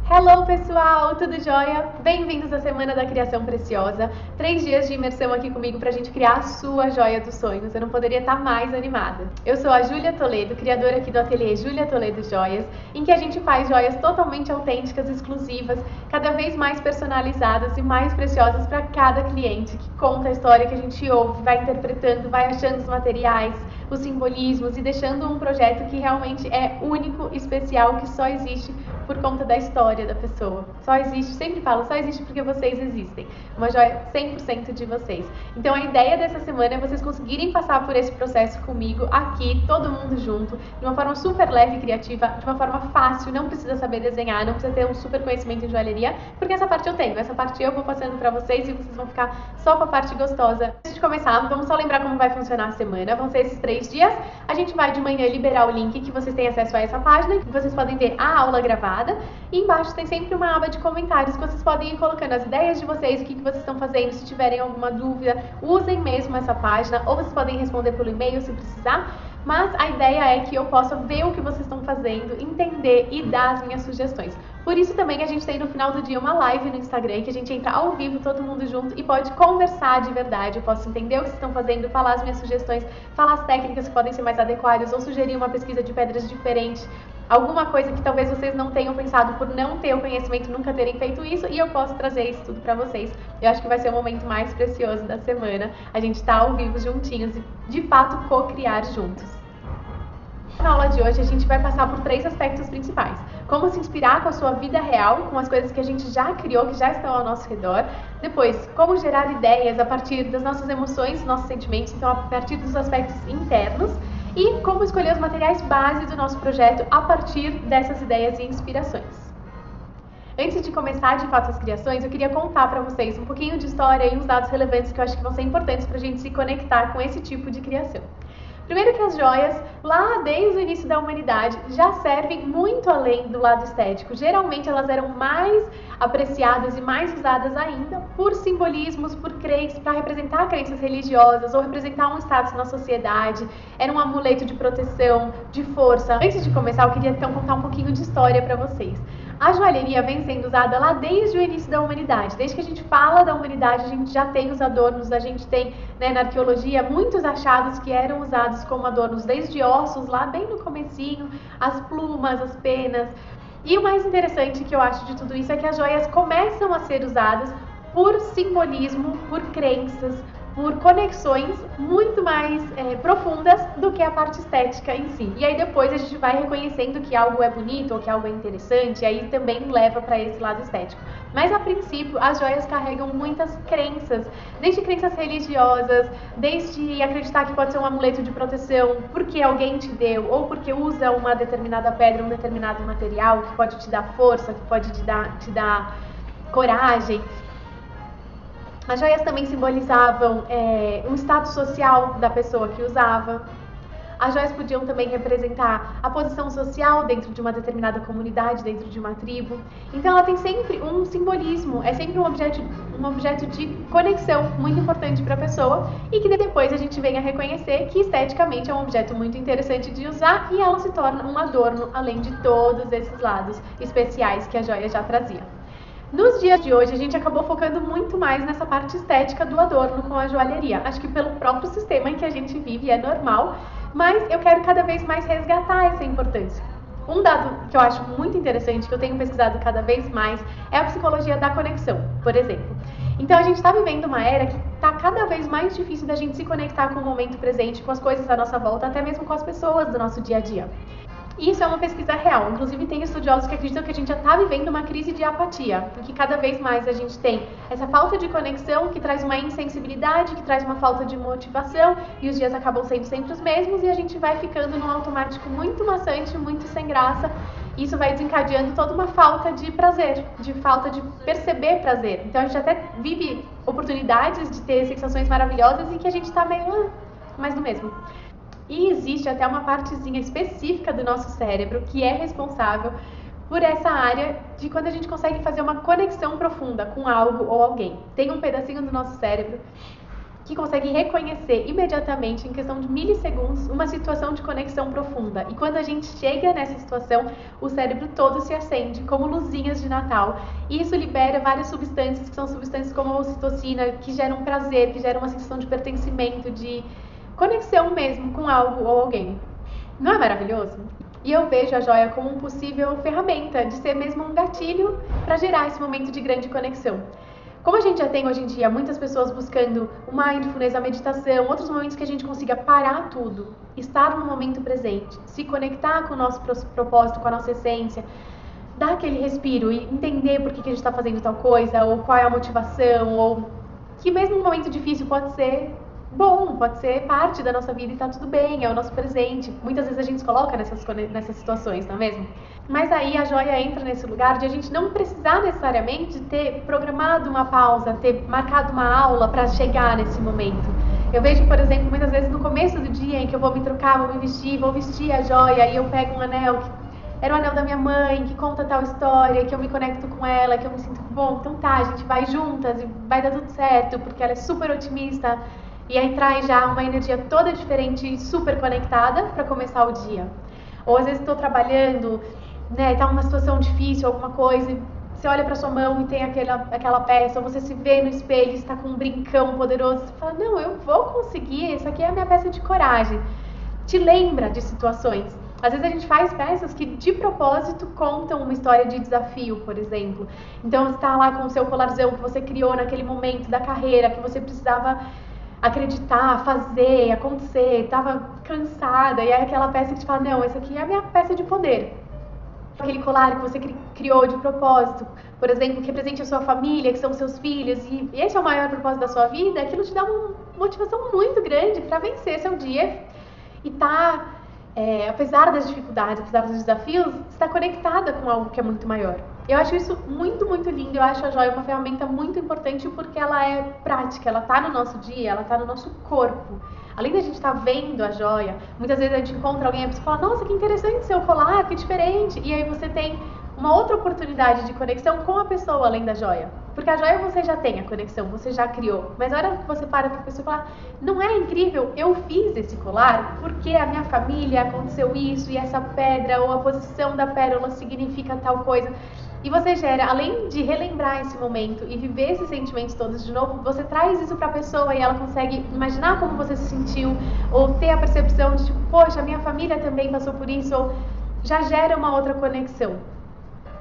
Hello pessoal, tudo jóia? Bem-vindos à Semana da Criação Preciosa. 3 dias de imersão aqui comigo pra gente criar a sua joia dos sonhos. Eu não poderia estar mais animada. Eu sou a Júlia Toledo, criadora aqui do ateliê Júlia Toledo Joias, em que a gente faz joias totalmente autênticas, exclusivas, cada vez mais personalizadas e mais preciosas para cada cliente, que conta a história que a gente ouve, vai interpretando, vai achando os materiais, os simbolismos e deixando um projeto que realmente é único, especial, que só existe por conta da história da pessoa. Só existe, sempre falo, só existe porque vocês existem. Uma joia 100% de vocês. Então a ideia dessa semana é vocês conseguirem passar por esse processo comigo, aqui, todo mundo junto, de uma forma super leve e criativa, de uma forma fácil, não precisa saber desenhar, não precisa ter um super conhecimento em joalheria, porque essa parte eu tenho, essa parte eu vou passando pra vocês e vocês vão ficar só com a parte gostosa. Antes de começar, vamos só lembrar como vai funcionar a semana. Vão ser esses 3 dias. A gente vai de manhã liberar o link que vocês têm acesso a essa página, que vocês podem ver a aula gravada. E embaixo tem sempre uma aba de comentários que vocês podem ir colocando as ideias de vocês, o que vocês estão fazendo, se tiverem alguma dúvida, usem mesmo essa página, ou vocês podem responder pelo e-mail se precisar. Mas a ideia é que eu possa ver o que vocês estão fazendo, entender e dar as minhas sugestões. Por isso também a gente tem no final do dia uma live no Instagram, que a gente entra ao vivo, todo mundo junto, e pode conversar de verdade. Eu posso entender o que vocês estão fazendo, falar as minhas sugestões, falar as técnicas que podem ser mais adequadas, ou sugerir uma pesquisa de pedras diferente, alguma coisa que talvez vocês não tenham pensado por não ter o conhecimento, nunca terem feito isso, e eu posso trazer isso tudo pra vocês. Eu acho que vai ser o momento mais precioso da semana, a gente tá ao vivo juntinhos e de fato co-criar juntos. Na aula de hoje a gente vai passar por 3 aspectos principais. Como se inspirar com a sua vida real, com as coisas que a gente já criou, que já estão ao nosso redor. Depois, como gerar ideias a partir das nossas emoções, dos nossos sentimentos, então a partir dos aspectos internos. E como escolher os materiais base do nosso projeto a partir dessas ideias e inspirações. Antes de começar de fato as criações, eu queria contar para vocês um pouquinho de história e uns dados relevantes que eu acho que vão ser importantes para a gente se conectar com esse tipo de criação. Primeiro que as joias, lá desde o início da humanidade, já servem muito além do lado estético. Geralmente elas eram mais apreciadas e mais usadas ainda por simbolismos, por crenças, para representar crenças religiosas ou representar um status na sociedade. Era um amuleto de proteção, de força. Antes de começar, eu queria então contar um pouquinho de história para vocês. A joalheria vem sendo usada lá desde o início da humanidade. Desde que a gente fala da humanidade, a gente já tem os adornos, a gente tem, na arqueologia, muitos achados que eram usados como adornos, desde ossos, lá bem no comecinho, as plumas, as penas. E o mais interessante que eu acho de tudo isso é que as joias começam a ser usadas por simbolismo, por crenças, por conexões muito mais profundas do que a parte estética em si. E aí depois a gente vai reconhecendo que algo é bonito ou que algo é interessante, e aí também leva para esse lado estético. Mas a princípio as joias carregam muitas crenças, desde crenças religiosas, desde acreditar que pode ser um amuleto de proteção porque alguém te deu, ou porque usa uma determinada pedra, um determinado material que pode te dar força, que pode te dar coragem. As joias também simbolizavam um status social da pessoa que usava. As joias podiam também representar a posição social dentro de uma determinada comunidade, dentro de uma tribo. Então ela tem sempre um simbolismo, é sempre um objeto de conexão muito importante para a pessoa e que depois a gente vem a reconhecer que esteticamente é um objeto muito interessante de usar e ela se torna um adorno, além de todos esses lados especiais que a joia já trazia. Nos dias de hoje, a gente acabou focando muito mais nessa parte estética do adorno com a joalheria. Acho que pelo próprio sistema em que a gente vive é normal, mas eu quero cada vez mais resgatar essa importância. Um dado que eu acho muito interessante, que eu tenho pesquisado cada vez mais, é a psicologia da conexão, por exemplo. Então a gente está vivendo uma era que está cada vez mais difícil da gente se conectar com o momento presente, com as coisas à nossa volta, até mesmo com as pessoas do nosso dia a dia. Isso é uma pesquisa real, inclusive tem estudiosos que acreditam que a gente já está vivendo uma crise de apatia, em que cada vez mais a gente tem essa falta de conexão que traz uma insensibilidade, que traz uma falta de motivação e os dias acabam sendo sempre os mesmos e a gente vai ficando num automático muito maçante, muito sem graça. Isso vai desencadeando toda uma falta de prazer, de falta de perceber prazer. Então a gente até vive oportunidades de ter sensações maravilhosas e que a gente está meio mais do mesmo. E existe até uma partezinha específica do nosso cérebro que é responsável por essa área de quando a gente consegue fazer uma conexão profunda com algo ou alguém. Tem um pedacinho do nosso cérebro que consegue reconhecer imediatamente, em questão de milissegundos, uma situação de conexão profunda. E quando a gente chega nessa situação, o cérebro todo se acende como luzinhas de Natal. E isso libera várias substâncias, que são substâncias como a ocitocina, que geram prazer, que geram uma sensação de pertencimento, de conexão mesmo com algo ou alguém. Não é maravilhoso? E eu vejo a joia como uma possível ferramenta de ser mesmo um gatilho para gerar esse momento de grande conexão. Como a gente já tem hoje em dia muitas pessoas buscando o mindfulness, a meditação, outros momentos que a gente consiga parar tudo, estar no momento presente, se conectar com o nosso propósito, com a nossa essência, dar aquele respiro e entender por que a gente está fazendo tal coisa, ou qual é a motivação, ou que mesmo um momento difícil pode ser bom, pode ser parte da nossa vida e tá tudo bem, é o nosso presente. Muitas vezes a gente se coloca nessas situações, não é mesmo? Mas aí a joia entra nesse lugar de a gente não precisar necessariamente ter programado uma pausa, ter marcado uma aula para chegar nesse momento. Eu vejo, por exemplo, muitas vezes no começo do dia em que eu vou me trocar, vou vestir a joia e eu pego um anel que era o anel da minha mãe, que conta tal história, que eu me conecto com ela, que eu me sinto bom, então tá, a gente vai juntas e vai dar tudo certo, porque ela é super otimista. E aí traz já uma energia toda diferente e super conectada para começar o dia. Ou às vezes estou trabalhando, né, tá uma situação difícil, alguma coisa, e você olha para sua mão e tem aquela peça, ou você se vê no espelho e está com um brincão poderoso, você fala, não, eu vou conseguir, isso aqui é a minha peça de coragem. Te lembra de situações. Às vezes a gente faz peças que de propósito contam uma história de desafio, por exemplo. Então você está lá com o seu colarzão que você criou naquele momento da carreira, que você precisava acreditar, fazer, acontecer, estava cansada, e é aquela peça que te fala, não, essa aqui é a minha peça de poder. Aquele colar que você criou de propósito, por exemplo, que represente a sua família, que são seus filhos, e esse é o maior propósito da sua vida, aquilo te dá uma motivação muito grande para vencer seu dia e tá, apesar das dificuldades, apesar dos desafios, está conectada com algo que é muito maior. Eu acho isso muito, muito lindo. Eu acho a joia uma ferramenta muito importante porque ela é prática, ela tá no nosso dia, ela tá no nosso corpo. Além da gente estar vendo a joia, muitas vezes a gente encontra alguém e a pessoa fala, nossa, que interessante seu colar, que diferente. E aí você tem uma outra oportunidade de conexão com a pessoa além da joia. Porque a joia você já tem a conexão, você já criou. Mas a hora que você para a pessoa e fala, não é incrível? Eu fiz esse colar porque a minha família aconteceu isso e essa pedra ou a posição da pérola significa tal coisa. E você gera, além de relembrar esse momento e viver esses sentimentos todos de novo, você traz isso para a pessoa e ela consegue imaginar como você se sentiu, ou ter a percepção de tipo, poxa, a minha família também passou por isso, ou já gera uma outra conexão.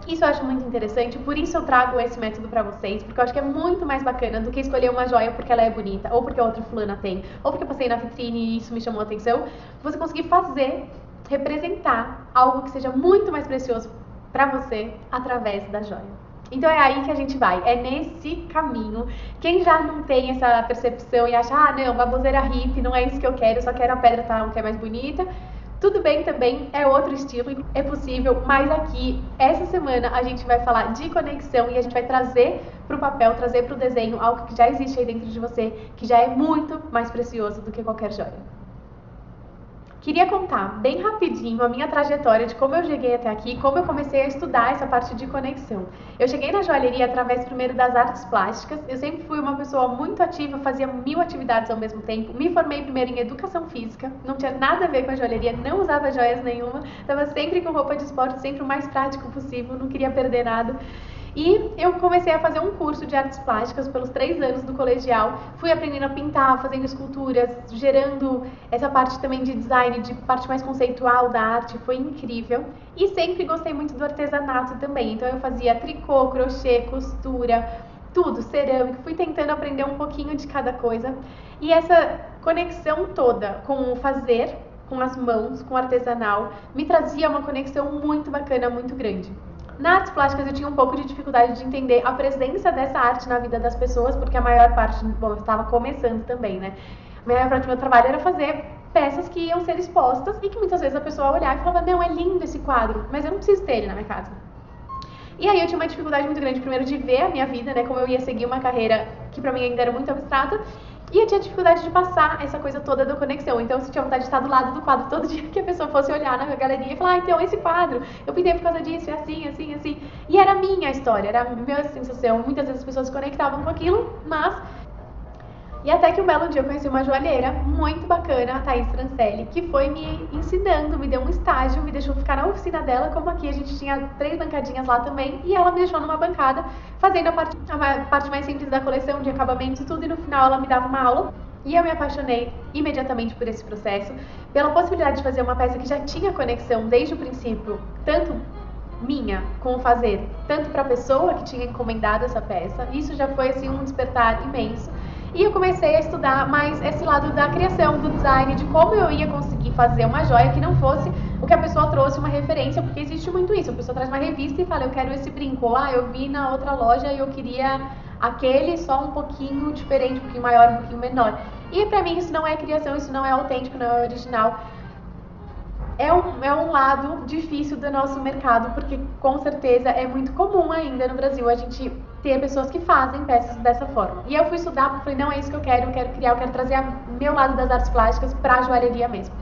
Isso eu acho muito interessante, por isso eu trago esse método pra vocês, porque eu acho que é muito mais bacana do que escolher uma joia porque ela é bonita, ou porque a outra fulana tem, ou porque eu passei na vitrine e isso me chamou a atenção. Você conseguir fazer, representar algo que seja muito mais precioso pra você através da joia. Então é aí que a gente vai, é nesse caminho. Quem já não tem essa percepção e acha, ah não, baboseira hippie, não é isso que eu quero, só quero a pedra tal, que é mais bonita, tudo bem também, é outro estilo, é possível, mas aqui, essa semana, a gente vai falar de conexão e a gente vai trazer pro papel, trazer pro desenho algo que já existe aí dentro de você, que já é muito mais precioso do que qualquer joia. Queria contar bem rapidinho a minha trajetória de como eu cheguei até aqui, como eu comecei a estudar essa parte de conexão. Eu cheguei na joalheria através primeiro das artes plásticas, eu sempre fui uma pessoa muito ativa, fazia 1000 atividades ao mesmo tempo, me formei primeiro em educação física, não tinha nada a ver com a joalheria, não usava joias nenhuma, estava sempre com roupa de esporte, sempre o mais prático possível, não queria perder nada. E eu comecei a fazer um curso de artes plásticas pelos 3 anos do colegial. Fui aprendendo a pintar, fazendo esculturas, gerando essa parte também de design, de parte mais conceitual da arte. Foi incrível. E sempre gostei muito do artesanato também. Então eu fazia tricô, crochê, costura, tudo, cerâmica. Fui tentando aprender um pouquinho de cada coisa. E essa conexão toda com o fazer, com as mãos, com o artesanal, me trazia uma conexão muito bacana, muito grande. Na artes plásticas eu tinha um pouco de dificuldade de entender a presença dessa arte na vida das pessoas, porque a maior parte, bom, eu estava começando também, né? A maior parte do meu trabalho era fazer peças que iam ser expostas e que muitas vezes a pessoa olhava e falava, não, é lindo esse quadro, mas eu não preciso ter ele na minha casa. E aí eu tinha uma dificuldade muito grande, primeiro de ver a minha vida, né? Como eu ia seguir uma carreira que pra mim ainda era muito abstrata, e eu tinha dificuldade de passar essa coisa toda da conexão. Então eu tinha vontade de estar do lado do quadro todo dia que a pessoa fosse olhar na galeria e falar, ah, então esse quadro, eu pintei por causa disso, é assim, assim, assim. E era a minha história, era a minha sensação. Muitas vezes as pessoas se conectavam com aquilo, mas E até que um belo dia eu conheci uma joalheira muito bacana, a Thaís Francelli, que foi me ensinando, me deu um estágio, me deixou ficar na oficina dela, como aqui a gente tinha 3 bancadinhas lá também, e ela me deixou numa bancada, fazendo a parte mais simples da coleção, de acabamentos e tudo, e no final ela me dava uma aula. E eu me apaixonei imediatamente por esse processo, pela possibilidade de fazer uma peça que já tinha conexão desde o princípio, tanto minha com o fazer, tanto para a pessoa que tinha encomendado essa peça. Isso já foi assim um despertar imenso. E eu comecei a estudar mais esse lado da criação, do design, de como eu ia conseguir fazer uma joia que não fosse o que a pessoa trouxe, uma referência, porque existe muito isso. A pessoa traz uma revista e fala, eu quero esse brinco. Ou, eu vi na outra loja e eu queria aquele só um pouquinho diferente, um pouquinho maior, um pouquinho menor. E pra mim isso não é criação, isso não é autêntico, não é original. É um lado difícil do nosso mercado, porque com certeza é muito comum ainda no Brasil a gente ter pessoas que fazem peças dessa forma. E eu fui estudar porque falei, não é isso que eu quero criar, eu quero trazer o meu lado das artes plásticas pra joalheria mesmo.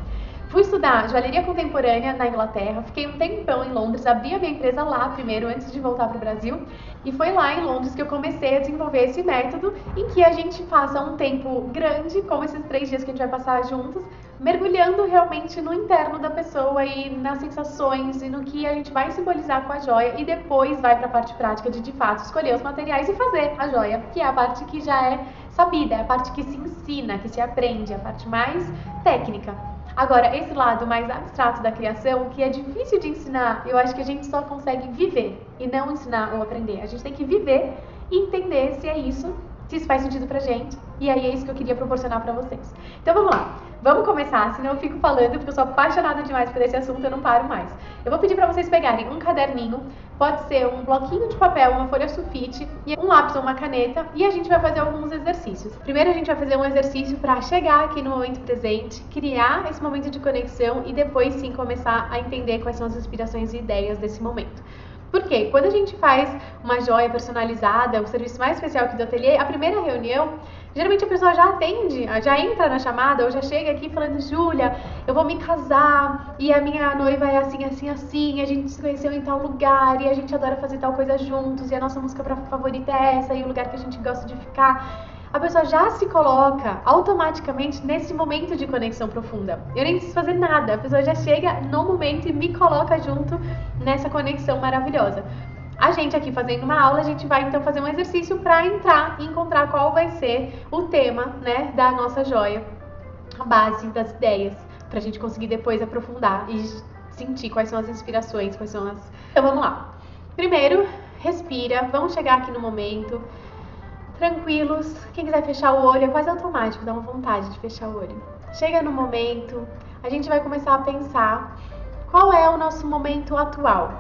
Fui estudar joalheria contemporânea na Inglaterra, fiquei um tempão em Londres, abri a minha empresa lá primeiro, antes de voltar para o Brasil, e foi lá em Londres que eu comecei a desenvolver esse método em que a gente passa um tempo grande, como esses 3 dias que a gente vai passar juntos, mergulhando realmente no interno da pessoa e nas sensações e no que a gente vai simbolizar com a joia, e depois vai para a parte prática de fato escolher os materiais e fazer a joia, que é a parte que já é sabida, é a parte que se ensina, que se aprende, a parte mais técnica. Agora, esse lado mais abstrato da criação, que é difícil de ensinar, eu acho que a gente só consegue viver e não ensinar ou aprender. A gente tem que viver e entender se é isso, se isso faz sentido pra gente. E aí é isso que eu queria proporcionar pra vocês. Então vamos lá, vamos começar, senão eu fico falando, porque eu sou apaixonada demais por esse assunto, eu não paro mais. Eu vou pedir pra vocês pegarem um caderninho, pode ser um bloquinho de papel, uma folha sulfite, e um lápis ou uma caneta, e a gente vai fazer alguns exercícios. Primeiro a gente vai fazer um exercício para chegar aqui no momento presente, criar esse momento de conexão e depois sim começar a entender quais são as inspirações e ideias desse momento. Por quê? Quando a gente faz uma joia personalizada, o serviço mais especial aqui do ateliê, a primeira reunião, geralmente a pessoa já atende, já entra na chamada ou já chega aqui falando, Júlia, eu vou me casar e a minha noiva é assim, assim, assim, a gente se conheceu em tal lugar e a gente adora fazer tal coisa juntos e a nossa música favorita é essa e o lugar que a gente gosta de ficar. A pessoa já se coloca automaticamente nesse momento de conexão profunda. Eu nem preciso fazer nada, a pessoa já chega no momento e me coloca junto nessa conexão maravilhosa. A gente aqui fazendo uma aula, a gente vai então fazer um exercício para entrar e encontrar qual vai ser o tema, né, da nossa joia, a base das ideias, para a gente conseguir depois aprofundar e sentir quais são as inspirações, quais são as... Então vamos lá. Primeiro, respira, vamos chegar aqui no momento, tranquilos. Quem quiser fechar o olho, é quase automático, dá uma vontade de fechar o olho. Chega no momento, a gente vai começar a pensar qual é o nosso momento atual,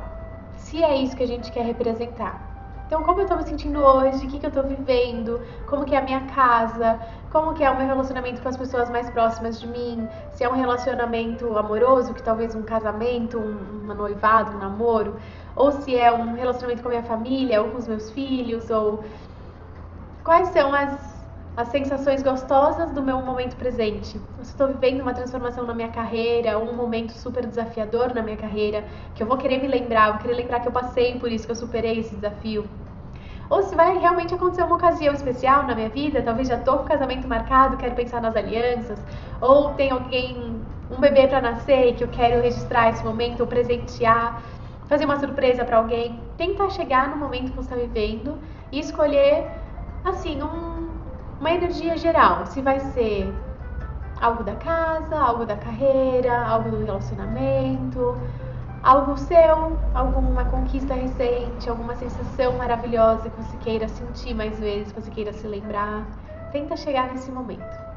se é isso que a gente quer representar. Então, como eu tô me sentindo hoje, o que eu tô vivendo, como que é a minha casa, como que é o meu relacionamento com as pessoas mais próximas de mim, se é um relacionamento amoroso, que talvez um casamento, um noivado, um namoro, ou se é um relacionamento com a minha família, ou com os meus filhos, ou quais são as sensações gostosas do meu momento presente. Se estou vivendo uma transformação na minha carreira, um momento super desafiador na minha carreira, que eu vou querer me lembrar, vou querer lembrar que eu passei por isso, que eu superei esse desafio. Ou se vai realmente acontecer uma ocasião especial na minha vida, talvez já estou com o casamento marcado, quero pensar nas alianças, ou tem alguém, um bebê para nascer e que eu quero registrar esse momento, ou presentear, fazer uma surpresa para alguém. Tenta chegar no momento que você está vivendo e escolher assim, uma energia geral, se vai ser algo da casa, algo da carreira, algo do relacionamento, algo seu, alguma conquista recente, alguma sensação maravilhosa que você queira sentir mais vezes, que você queira se lembrar. Tenta chegar nesse momento.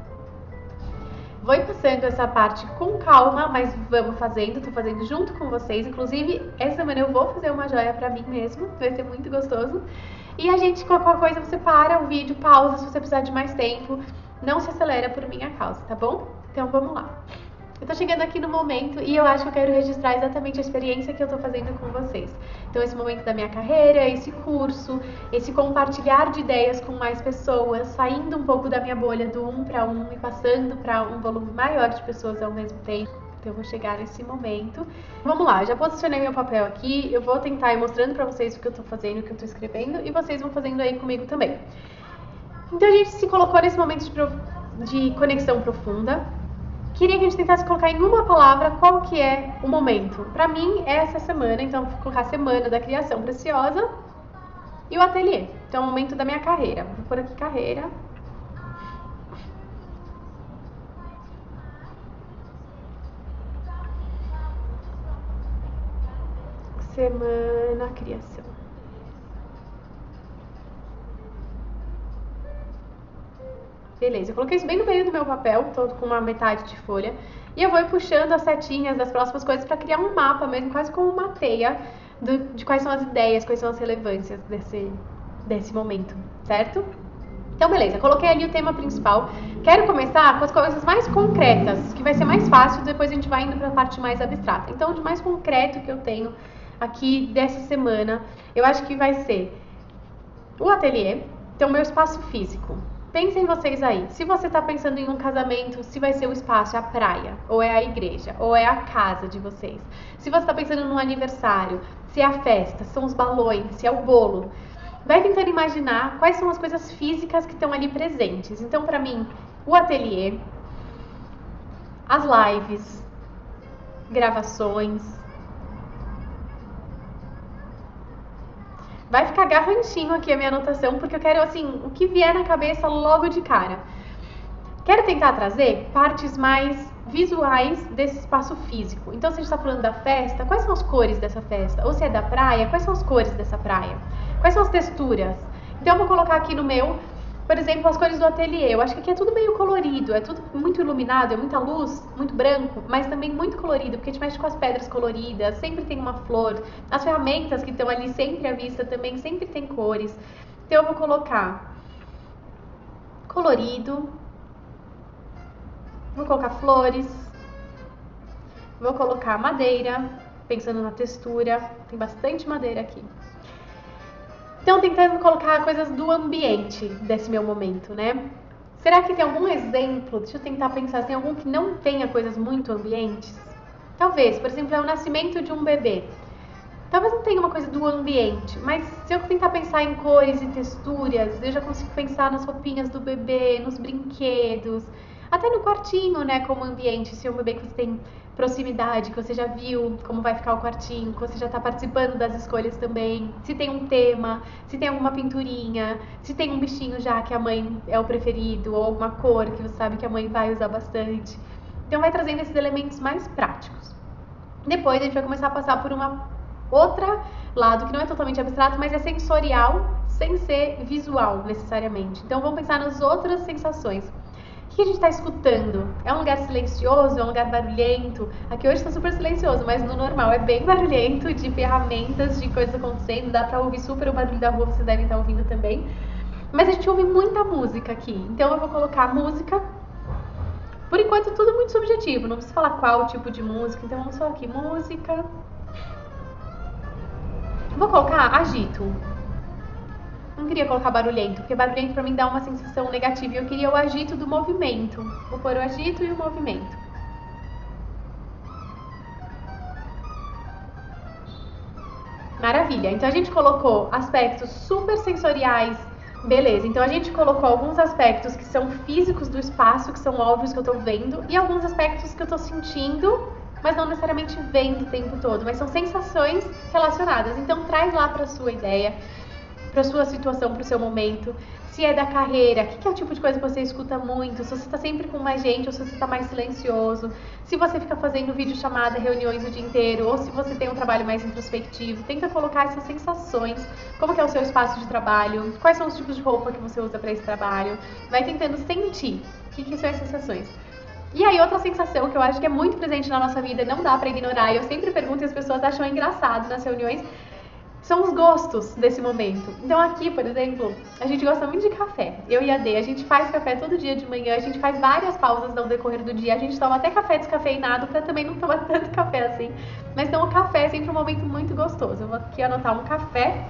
Vou ir passando essa parte com calma, mas vamos fazendo, tô fazendo junto com vocês. Inclusive, essa semana eu vou fazer uma joia pra mim mesmo, vai ser muito gostoso. E a gente, qualquer coisa, você para o vídeo, pausa se você precisar de mais tempo. Não se acelera por minha causa, tá bom? Então vamos lá. Eu tô chegando aqui no momento e eu acho que eu quero registrar exatamente a experiência que eu tô fazendo com vocês. Então esse momento da minha carreira, esse curso, esse compartilhar de ideias com mais pessoas, saindo um pouco da minha bolha do 1 para 1 e passando para um volume maior de pessoas ao mesmo tempo. Então eu vou chegar nesse momento. Vamos lá, já posicionei meu papel aqui, eu vou tentar ir mostrando pra vocês o que eu tô fazendo, o que eu tô escrevendo, e vocês vão fazendo aí comigo também. Então a gente se colocou nesse momento de conexão profunda. Queria que a gente tentasse colocar em uma palavra qual que é o momento. Pra mim é essa semana, então vou colocar a semana da criação preciosa e o ateliê. Então é o momento da minha carreira. Vou pôr aqui carreira. Semana criação. Beleza, eu coloquei isso bem no meio do meu papel, todo com uma metade de folha. E eu vou ir puxando as setinhas das próximas coisas para criar um mapa mesmo, quase como uma teia de quais são as ideias, quais são as relevâncias desse momento, certo? Então, beleza, coloquei ali o tema principal. Quero começar com as coisas mais concretas, que vai ser mais fácil, depois a gente vai indo para a parte mais abstrata. Então, o de mais concreto que eu tenho aqui dessa semana, eu acho que vai ser o ateliê, então meu espaço físico. Pensem vocês aí, se você está pensando em um casamento, se vai ser o espaço, é a praia, ou é a igreja, ou é a casa de vocês. Se você está pensando num aniversário, se é a festa, são os balões, se é o bolo. Vai tentando imaginar quais são as coisas físicas que estão ali presentes. Então, para mim, o ateliê, as lives, gravações. Vai ficar garrantinho aqui a minha anotação, porque eu quero, assim, o que vier na cabeça logo de cara. Quero tentar trazer partes mais visuais desse espaço físico. Então, se a gente está falando da festa, quais são as cores dessa festa? Ou se é da praia, quais são as cores dessa praia? Quais são as texturas? Então, eu vou colocar aqui no meu, por exemplo, as cores do ateliê. Eu acho que aqui é tudo meio colorido, é tudo muito iluminado, é muita luz, muito branco, mas também muito colorido, porque a gente mexe com as pedras coloridas, sempre tem uma flor. As ferramentas que estão ali sempre à vista também sempre tem cores. Então, eu vou colocar colorido, vou colocar flores, vou colocar madeira, pensando na textura, tem bastante madeira aqui. Então, tentando colocar coisas do ambiente desse meu momento, né? Será que tem algum exemplo? Deixa eu tentar pensar, tem algum que não tenha coisas muito ambientes? Talvez, por exemplo, é o nascimento de um bebê. Talvez não tenha uma coisa do ambiente, mas se eu tentar pensar em cores e texturas, eu já consigo pensar nas roupinhas do bebê, nos brinquedos, até no quartinho, né, como ambiente. Se é um bebê que você tem proximidade, que você já viu como vai ficar o quartinho, que você já está participando das escolhas também, se tem um tema, se tem alguma pinturinha, se tem um bichinho já que a mãe é o preferido, ou alguma cor que você sabe que a mãe vai usar bastante. Então vai trazendo esses elementos mais práticos. Depois a gente vai começar a passar por uma outra lado que não é totalmente abstrato, mas é sensorial, sem ser visual necessariamente. Então vamos pensar nas outras sensações. O que a gente está escutando? É um lugar silencioso? É um lugar barulhento? Aqui hoje está super silencioso, mas no normal é bem barulhento, de ferramentas, de coisas acontecendo. Dá para ouvir super o barulho da rua, vocês devem estar ouvindo também. Mas a gente ouve muita música aqui. Então eu vou colocar música. Por enquanto tudo muito subjetivo, não preciso falar qual tipo de música. Então vamos só aqui, música. Vou colocar agito. Não queria colocar barulhento, porque barulhento pra mim dá uma sensação negativa. E eu queria o agito do movimento. Vou pôr o agito e o movimento. Maravilha. Então a gente colocou aspectos super sensoriais. Beleza. Então a gente colocou alguns aspectos que são físicos do espaço, que são óbvios que eu tô vendo. E alguns aspectos que eu tô sentindo, mas não necessariamente vendo o tempo todo. Mas são sensações relacionadas. Então traz lá pra sua ideia, para sua situação, para o seu momento, se é da carreira, o que é o tipo de coisa que você escuta muito, se você está sempre com mais gente ou se você está mais silencioso, se você fica fazendo videochamada, reuniões o dia inteiro, ou se você tem um trabalho mais introspectivo. Tenta colocar essas sensações, como que é o seu espaço de trabalho, quais são os tipos de roupa que você usa para esse trabalho, vai tentando sentir o que são essas sensações. E aí outra sensação que eu acho que é muito presente na nossa vida, não dá para ignorar, e eu sempre pergunto e as pessoas acham engraçado nas reuniões, são os gostos desse momento. Então aqui, por exemplo, a gente gosta muito de café. Eu e a Dê, a gente faz café todo dia de manhã, a gente faz várias pausas no decorrer do dia, a gente toma até café descafeinado para também não tomar tanto café assim. Mas então o café é sempre um momento muito gostoso. Eu vou aqui anotar um café.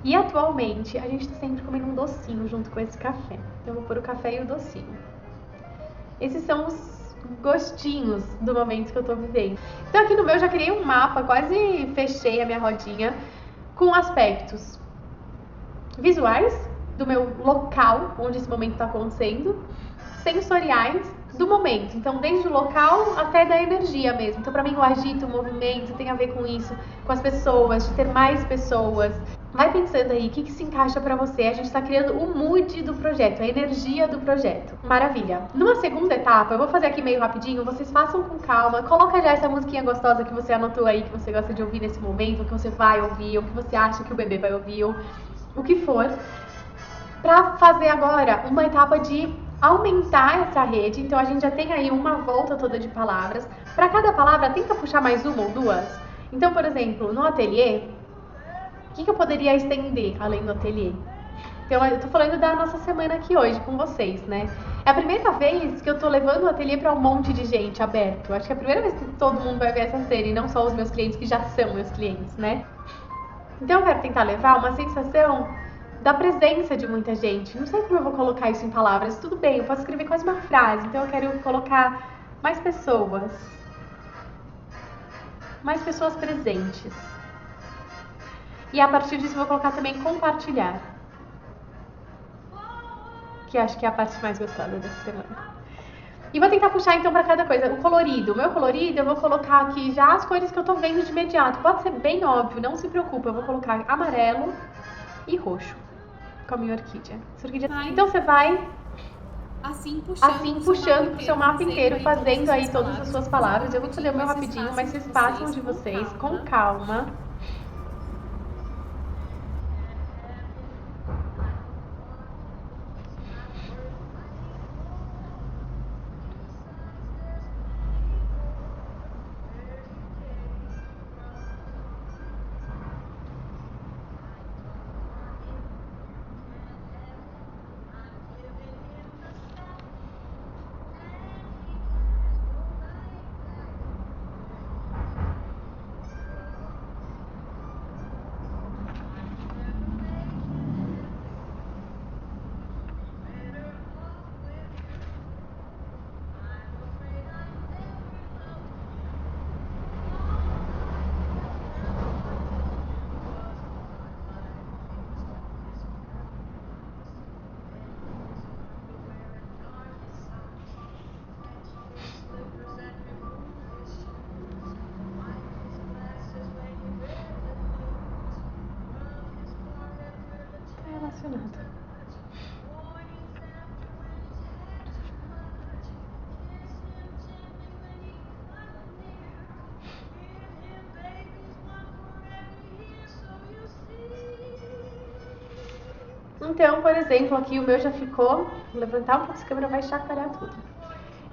E atualmente a gente tá sempre comendo um docinho junto com esse café. Então eu vou pôr o café e o docinho. Esses são os gostinhos do momento que eu tô vivendo. Então aqui no meu eu já criei um mapa, quase fechei a minha rodinha, com aspectos visuais, do meu local onde esse momento está acontecendo, sensoriais do momento. Então, desde o local até da energia mesmo. Então, para mim, o agito, o movimento tem a ver com isso, com as pessoas, de ter mais pessoas. Vai pensando aí, o que se encaixa para você? A gente está criando o mood do projeto, a energia do projeto. Maravilha! Numa segunda etapa, eu vou fazer aqui meio rapidinho, vocês façam com calma, coloca já essa musiquinha gostosa que você anotou aí, que você gosta de ouvir nesse momento, ou que você vai ouvir, ou que você acha que o bebê vai ouvir, ou o que for. Para fazer agora uma etapa de aumentar essa rede, então a gente já tem aí uma volta toda de palavras. Para cada palavra, tenta puxar mais uma ou duas. Então, por exemplo, no ateliê, o que eu poderia estender além do ateliê? Então, eu tô falando da nossa semana aqui hoje com vocês, né? É a primeira vez que eu tô levando o ateliê para um monte de gente aberto. Acho que é a primeira vez que todo mundo vai ver essa cena, e não só os meus clientes, que já são meus clientes, né? Então, eu quero tentar levar uma sensação da presença de muita gente. Não sei como eu vou colocar isso em palavras. Tudo bem, eu posso escrever quase uma frase. Então, eu quero colocar mais pessoas. Mais pessoas presentes. E a partir disso eu vou colocar também compartilhar. Que acho que é a parte mais gostosa dessa semana. E vou tentar puxar então para cada coisa. O colorido. O meu colorido eu vou colocar aqui já as cores que eu tô vendo de imediato. Pode ser bem óbvio, não se preocupe. Eu vou colocar amarelo e roxo. Com a minha orquídea. Então você vai assim puxando pro seu mapa inteiro, fazendo aí todas as suas palavras. Eu vou escolher o meu rapidinho, mas vocês passam de vocês com calma. Relacionado. Então, por exemplo, aqui o meu já ficou. Vou levantar um pouco essa câmera, vai chacoalhar tudo.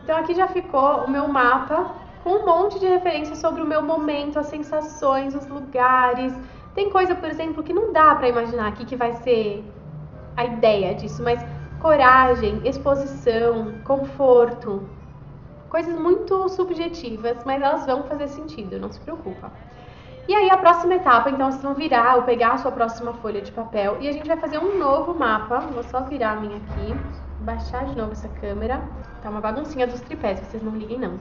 Então aqui já ficou o meu mapa com um monte de referências sobre o meu momento, as sensações, os lugares. Tem coisa, por exemplo, que não dá pra imaginar aqui que vai ser a ideia disso, mas coragem, exposição, conforto, coisas muito subjetivas, mas elas vão fazer sentido, não se preocupa. E aí a próxima etapa, então vocês vão virar ou pegar a sua próxima folha de papel e a gente vai fazer um novo mapa. Vou só virar a minha aqui, baixar de novo essa câmera. Tá uma baguncinha dos tripés, vocês não liguem não.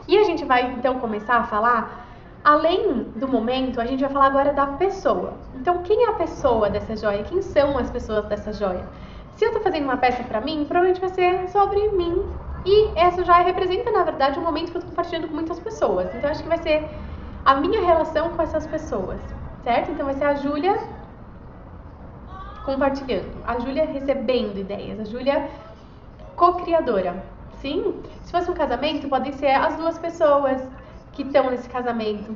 E a gente vai então começar a falar, além do momento, a gente vai falar agora da pessoa. Então quem é a pessoa dessa joia? Quem são as pessoas dessa joia? Se eu tô fazendo uma peça pra mim, provavelmente vai ser sobre mim. E essa joia representa, na verdade, um momento que eu tô compartilhando com muitas pessoas. Então acho que vai ser a minha relação com essas pessoas, certo? Então vai ser a Júlia compartilhando, a Júlia recebendo ideias, a Júlia co-criadora, sim? Se fosse um casamento, podem ser as duas pessoas que estão nesse casamento.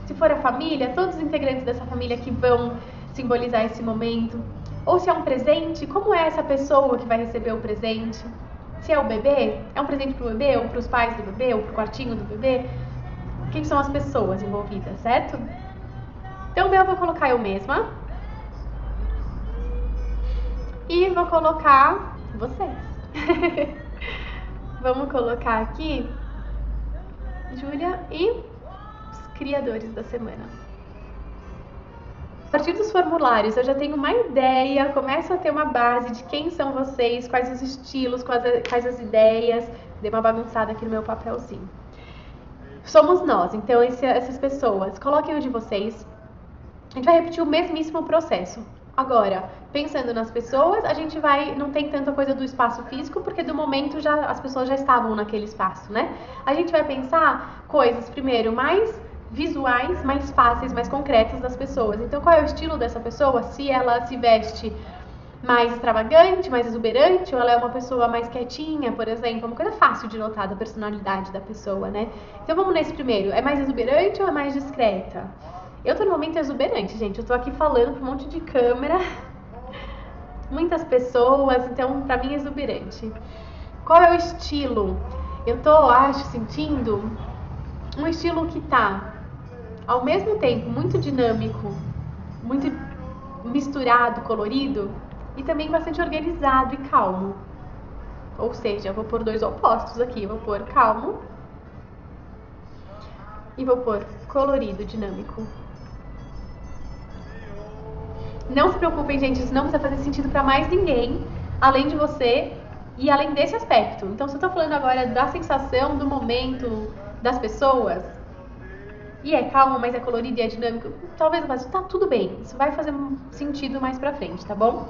Se for a família, todos os integrantes dessa família que vão simbolizar esse momento. Ou se é um presente, como é essa pessoa que vai receber o presente? Se é o bebê, é um presente pro bebê, ou pros pais do bebê, ou pro quartinho do bebê? Quem são as pessoas envolvidas, certo? Então, eu vou colocar eu mesma. E vou colocar vocês. Vamos colocar aqui Júlia e os criadores da semana. A partir dos formulários eu já tenho uma ideia, começo a ter uma base de quem são vocês, quais os estilos, quais as ideias. Dei uma bagunçada aqui no meu papelzinho. Somos nós, então essas pessoas, coloquem o de vocês. A gente vai repetir o mesmíssimo processo. Agora, pensando nas pessoas, a gente não tem tanta coisa do espaço físico, porque do momento as pessoas já estavam naquele espaço, né? A gente vai pensar coisas, primeiro, mais visuais, mais fáceis, mais concretas das pessoas. Então, qual é o estilo dessa pessoa? Se ela se veste mais extravagante, mais exuberante, ou ela é uma pessoa mais quietinha, por exemplo, uma coisa fácil de notar da personalidade da pessoa, né? Então vamos nesse primeiro, é mais exuberante ou é mais discreta? Eu tô no momento exuberante, gente, eu tô aqui falando pra um monte de câmera, muitas pessoas, então pra mim é exuberante. Qual é o estilo? Eu tô, sentindo um estilo que tá, ao mesmo tempo, muito dinâmico, muito misturado, colorido, e também bastante organizado e calmo. Ou seja, eu vou pôr dois opostos aqui. Eu vou pôr calmo e vou pôr colorido, dinâmico. Não se preocupem, gente, isso não precisa fazer sentido pra mais ninguém, além de você e além desse aspecto. Então, se eu tô falando agora da sensação, do momento, das pessoas, e é calmo, mas é colorido e é dinâmico, talvez não faça, tá tudo bem. Isso vai fazer sentido mais pra frente, tá bom?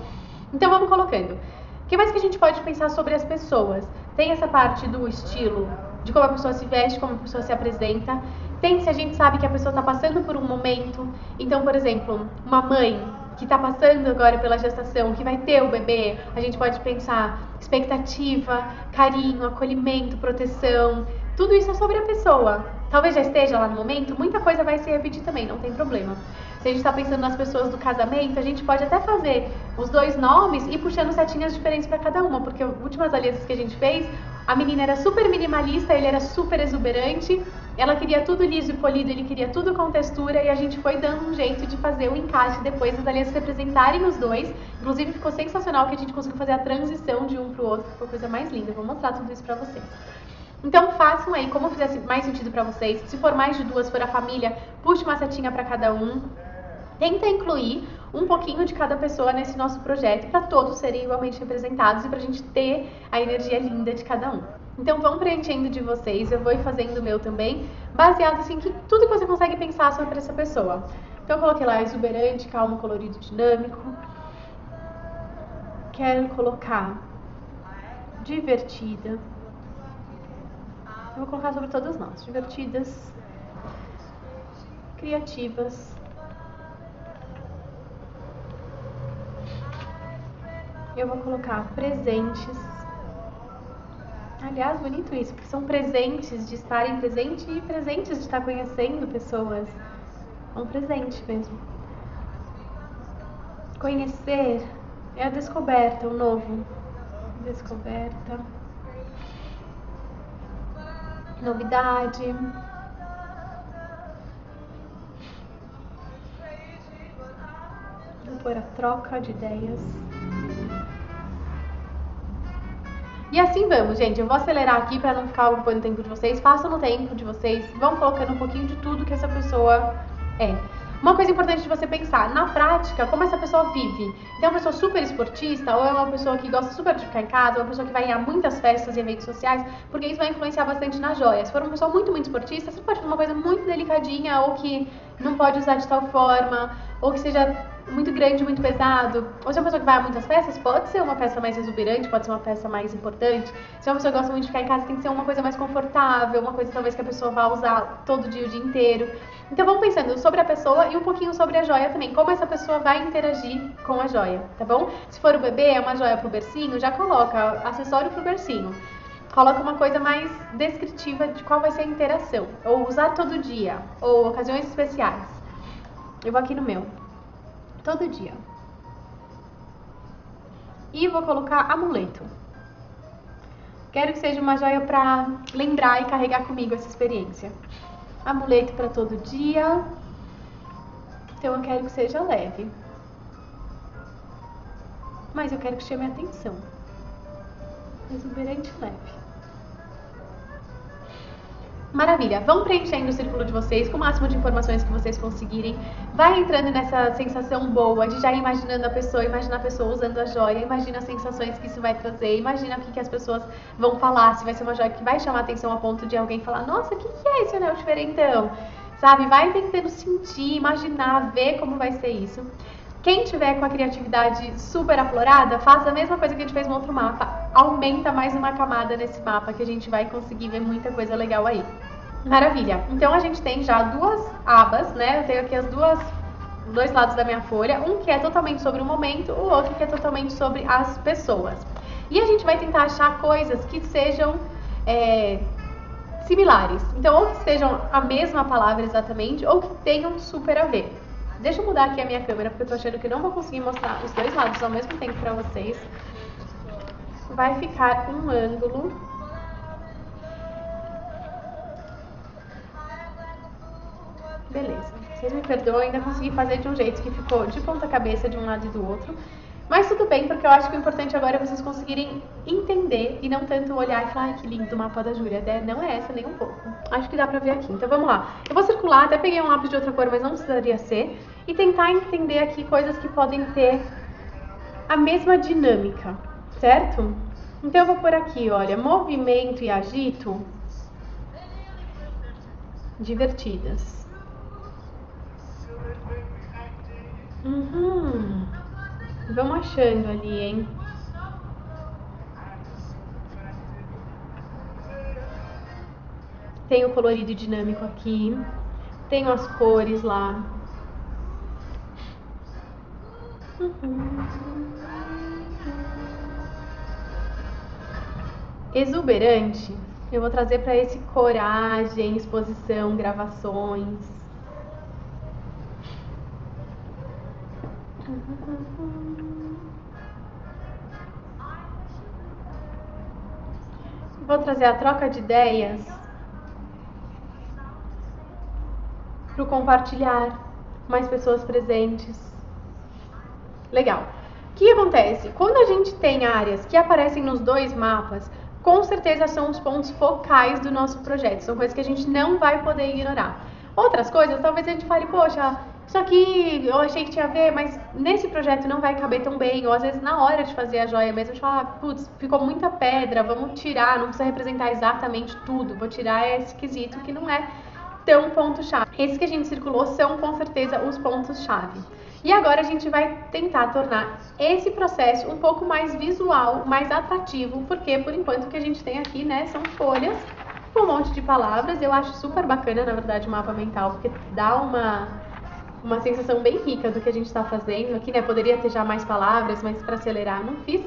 Então vamos colocando. O que mais que a gente pode pensar sobre as pessoas? Tem essa parte do estilo, de como a pessoa se veste, como a pessoa se apresenta. Tem se a gente sabe que a pessoa está passando por um momento. Então, por exemplo, uma mãe que está passando agora pela gestação, que vai ter o bebê, a gente pode pensar expectativa, carinho, acolhimento, proteção. Tudo isso é sobre a pessoa. Talvez já esteja lá no momento, muita coisa vai se repetir também, não tem problema. Se a gente está pensando nas pessoas do casamento, a gente pode até fazer os dois nomes e puxando setinhas diferentes para cada uma, porque as últimas alianças que a gente fez, a menina era super minimalista, ele era super exuberante, ela queria tudo liso e polido, ele queria tudo com textura, e a gente foi dando um jeito de fazer o encaixe depois das alianças representarem os dois. Inclusive ficou sensacional que a gente conseguiu fazer a transição de um para o outro, ficou a coisa mais linda. Vou mostrar tudo isso para vocês. Então façam aí como fizesse mais sentido para vocês. Se for mais de duas, for a família, puxe uma setinha para cada um. Tenta incluir um pouquinho de cada pessoa nesse nosso projeto para todos serem igualmente representados e para a gente ter a energia linda de cada um. Então vão preenchendo de vocês, eu vou ir fazendo o meu também, baseado assim que tudo que você consegue pensar sobre essa pessoa. Então eu coloquei lá exuberante, calmo, colorido, dinâmico. Quero colocar divertida. Eu vou colocar sobre todas nós, divertidas, criativas. Eu vou colocar presentes. Aliás, bonito isso, porque são presentes de estarem presentes e presentes de estar conhecendo pessoas. É um presente mesmo. Conhecer é a descoberta, o novo. Descoberta. Novidade. Vou pôr a troca de ideias. E assim vamos, gente. Eu vou acelerar aqui para não ficar ocupando o tempo de vocês. Façam no tempo de vocês. Vão colocando um pouquinho de tudo que essa pessoa é. Uma coisa importante de você pensar, na prática, como essa pessoa vive. Então, é uma pessoa super esportista, ou é uma pessoa que gosta super de ficar em casa, ou é uma pessoa que vai ir a muitas festas e eventos sociais, porque isso vai influenciar bastante na joia. Se for uma pessoa muito, muito esportista, você pode fazer uma coisa muito delicadinha, ou que não pode usar de tal forma, ou que seja muito grande, muito pesado. Ou se é uma pessoa que vai a muitas festas, pode ser uma peça mais exuberante, pode ser uma peça mais importante. Se é uma pessoa que gosta muito de ficar em casa, tem que ser uma coisa mais confortável, uma coisa talvez que a pessoa vá usar todo dia, o dia inteiro. Então vamos pensando sobre a pessoa e um pouquinho sobre a joia também, como essa pessoa vai interagir com a joia, tá bom? Se for o bebê, é uma joia pro bercinho, já coloca acessório pro bercinho. Coloca uma coisa mais descritiva de qual vai ser a interação, ou usar todo dia, ou ocasiões especiais. Eu vou aqui no meu. Todo dia. E vou colocar amuleto. Quero que seja uma joia para lembrar e carregar comigo essa experiência. Amuleto para todo dia. Então eu quero que seja leve. Mas eu quero que chame a atenção. Exuberante, leve. Maravilha, vão preenchendo o círculo de vocês com o máximo de informações que vocês conseguirem. Vai entrando nessa sensação boa de já imaginando a pessoa, imagina a pessoa usando a joia, imagina as sensações que isso vai trazer, imagina o que as pessoas vão falar, se vai ser uma joia que vai chamar a atenção a ponto de alguém falar, nossa, o que é esse anel diferentão? Sabe, vai tentando sentir, imaginar, ver como vai ser isso. Quem tiver com a criatividade super aflorada, faça a mesma coisa que a gente fez no outro mapa. Aumenta mais uma camada nesse mapa que a gente vai conseguir ver muita coisa legal aí. Maravilha! Então a gente tem já duas abas, né? Eu tenho aqui dois lados da minha folha. Um que é totalmente sobre o momento, o outro que é totalmente sobre as pessoas. E a gente vai tentar achar coisas que sejam similares. Então, ou que sejam a mesma palavra exatamente, ou que tenham super a ver. Deixa eu mudar aqui a minha câmera, porque eu tô achando que não vou conseguir mostrar os dois lados ao mesmo tempo pra vocês. Vai ficar um ângulo. Beleza. Vocês me perdoem, ainda consegui fazer de um jeito que ficou de ponta cabeça de um lado e do outro. Mas tudo bem, porque eu acho que o importante agora é vocês conseguirem entender e não tanto olhar e falar, ai, que lindo o mapa da Júlia. A ideia não é essa nem um pouco. Acho que dá pra ver aqui. Então vamos lá. Eu vou circular, até peguei um lápis de outra cor, mas não precisaria ser. E tentar entender aqui coisas que podem ter a mesma dinâmica, certo? Então eu vou por aqui, olha, movimento e agito divertidas. Vamos achando ali, hein? Tem o colorido e dinâmico aqui. Tenho as cores lá. Exuberante, eu vou trazer para esse coragem, exposição, gravações. Vou trazer a troca de ideias para o compartilhar, mais pessoas presentes. Legal. O que acontece? Quando a gente tem áreas que aparecem nos dois mapas, com certeza são os pontos focais do nosso projeto. São coisas que a gente não vai poder ignorar. Outras coisas, talvez a gente fale, poxa, isso aqui eu achei que tinha a ver, mas nesse projeto não vai caber tão bem. Ou às vezes na hora de fazer a joia mesmo, a gente fala, putz, ficou muita pedra, vamos tirar, não precisa representar exatamente tudo. Vou tirar esse quesito que não é tão ponto-chave. Esses que a gente circulou são com certeza os pontos-chave. E agora a gente vai tentar tornar esse processo um pouco mais visual, mais atrativo, porque por enquanto o que a gente tem aqui, né, são folhas com um monte de palavras. Eu acho super bacana, na verdade, o mapa mental, porque dá uma sensação bem rica do que a gente está fazendo aqui, né? Poderia ter já mais palavras, mas para acelerar não fiz.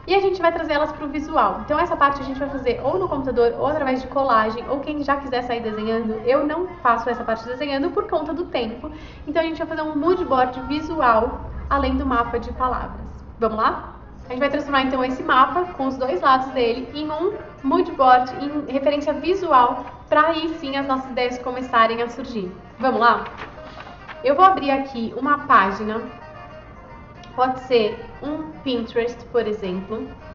E a gente vai trazer elas para o visual. Então essa parte a gente vai fazer ou no computador ou através de colagem, ou quem já quiser sair desenhando. Eu não faço essa parte desenhando por conta do tempo. Então a gente vai fazer um mood board visual além do mapa de palavras. Vamos lá? A gente vai transformar então esse mapa com os dois lados dele em um mood board em referência visual para aí sim as nossas ideias começarem a surgir. Vamos lá? Eu vou abrir aqui uma página. Pode ser um Pinterest, por exemplo.